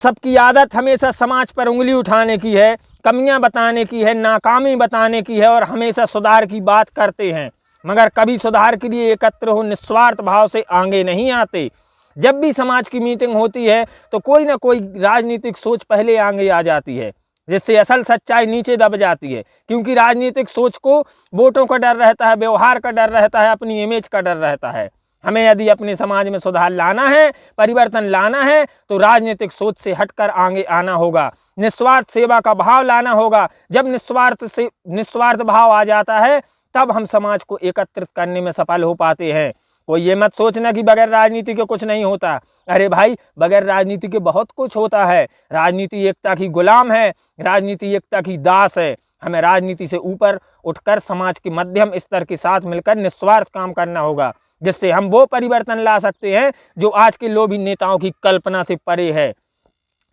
सबकी आदत हमेशा समाज पर उंगली उठाने की है, कमियां बताने की है, नाकामी बताने की है और हमेशा सुधार की बात करते हैं, मगर कभी सुधार के लिए एकत्र हो निस्वार्थ भाव से आगे नहीं आते। जब भी समाज की मीटिंग होती है तो कोई ना कोई राजनीतिक सोच पहले आगे आ जाती है, जिससे असल सच्चाई नीचे दब जाती है। क्योंकि राजनीतिक सोच को वोटों का डर रहता है, व्यवहार का डर रहता है, अपनी इमेज का डर रहता है। हमें यदि अपने समाज में सुधार लाना है, परिवर्तन लाना है, तो राजनीतिक सोच से हटकर आगे आना होगा, निस्वार्थ सेवा का भाव लाना होगा। जब निस्वार्थ भाव आ जाता है तब हम समाज को एकत्रित करने में सफल हो पाते हैं। कोई ये मत सोचना कि बगैर राजनीति के कुछ नहीं होता। अरे भाई, बगैर राजनीति के बहुत कुछ होता है। राजनीति एकता की गुलाम है, राजनीति एकता की दास है। हमें राजनीति से ऊपर उठकर समाज के मध्यम स्तर के साथ मिलकर निस्वार्थ काम करना होगा, जिससे हम वो परिवर्तन ला सकते हैं जो आज के लोभी नेताओं की कल्पना से परे है।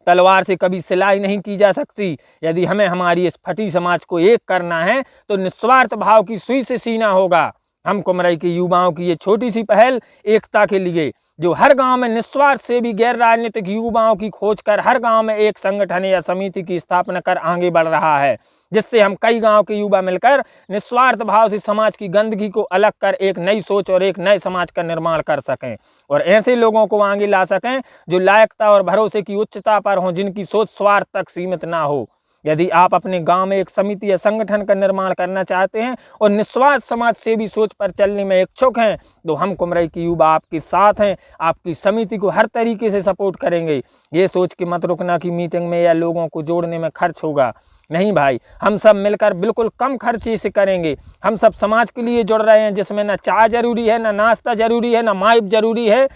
तलवार से कभी सिलाई नहीं की जा सकती। यदि हमें हमारी इस फटी समाज को एक करना है तो निस्वार्थ भाव की सुई से सीना होगा। हम कुमरई के युवाओं की ये छोटी सी पहल एकता के लिए, जो हर गांव में निस्वार्थ से भी गैर राजनीतिक युवाओं की खोज कर हर गांव में एक संगठन या समिति की स्थापना कर आगे बढ़ रहा है, जिससे हम कई गांव के युवा मिलकर निस्वार्थ भाव से समाज की गंदगी को अलग कर एक नई सोच और एक नए समाज का निर्माण कर सकें और ऐसे लोगों को आगे ला सकें जो लायकता और भरोसे की उच्चता पर हों, जिनकी सोच स्वार्थ तक सीमित ना हो। यदि आप अपने गांव में एक समिति या संगठन का निर्माण करना चाहते हैं और निस्वार्थ समाज सेवी सोच पर चलने में इच्छुक हैं, तो हम कुमरई के युवा आपके साथ हैं, आपकी समिति को हर तरीके से सपोर्ट करेंगे। ये सोच के मत रुकना कि मीटिंग में या लोगों को जोड़ने में खर्च होगा। नहीं भाई, हम सब मिलकर बिल्कुल कम खर्चे से करेंगे। हम सब समाज के लिए जुड़ रहे हैं, जिसमें ना चाय जरूरी है, ना नाश्ता जरूरी है, ना माइक जरूरी है,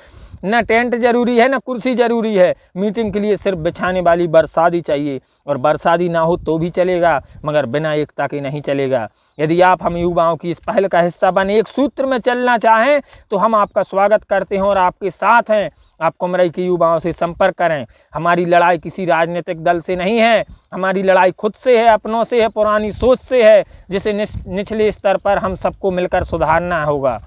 न टेंट जरूरी है, न कुर्सी जरूरी है। मीटिंग के लिए सिर्फ बिछाने वाली बरसाती चाहिए, और बरसाती ना हो तो भी चलेगा, मगर बिना एकता के नहीं चलेगा। यदि आप हम युवाओं की इस पहल का हिस्सा बने, एक सूत्र में चलना चाहें, तो हम आपका स्वागत करते हैं और आपके साथ हैं। आप कुमरई के युवाओं से संपर्क करें। हमारी लड़ाई किसी राजनीतिक दल से नहीं है, हमारी लड़ाई खुद से है, अपनों से है, पुरानी सोच से है, जिसे निचले स्तर पर हम सबको मिलकर सुधारना होगा।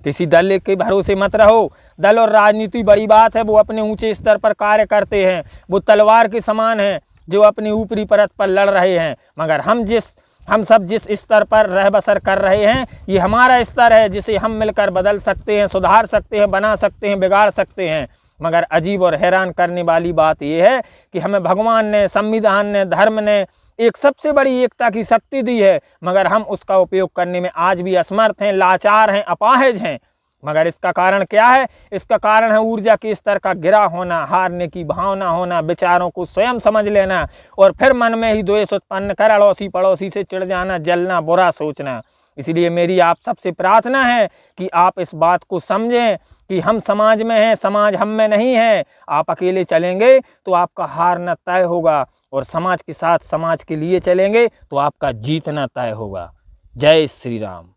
किसी दल के भरोसे मत रहो। दल और राजनीति बड़ी बात है, वो अपने ऊंचे स्तर पर कार्य करते हैं, वो तलवार के समान हैं जो अपनी ऊपरी परत पर लड़ रहे हैं, मगर हम सब जिस स्तर पर रह बसर कर रहे हैं, ये हमारा स्तर है, जिसे हम मिलकर बदल सकते हैं, सुधार सकते हैं, बना सकते हैं, बिगाड़ सकते हैं। मगर अजीब और हैरान करने वाली बात यह है कि हमें भगवान ने, संविधान ने, धर्म ने एक सबसे बड़ी एकता की शक्ति दी है, मगर हम उसका उपयोग करने में आज भी असमर्थ हैं, लाचार हैं, अपाहिज हैं। मगर इसका कारण क्या है? इसका कारण है ऊर्जा के स्तर का गिरा होना, हारने की भावना होना, विचारों को स्वयं समझ लेना और फिर मन में ही द्वेष उत्पन्न कर अड़ोसी पड़ोसी से चिढ़ जाना, जलना, बुरा सोचना। इसलिए मेरी आप सबसे प्रार्थना है कि आप इस बात को समझें कि हम समाज में हैं, समाज हम में नहीं है। आप अकेले चलेंगे तो आपका हारना तय होगा, और समाज के साथ, समाज के लिए चलेंगे तो आपका जीतना तय होगा। जय श्री राम।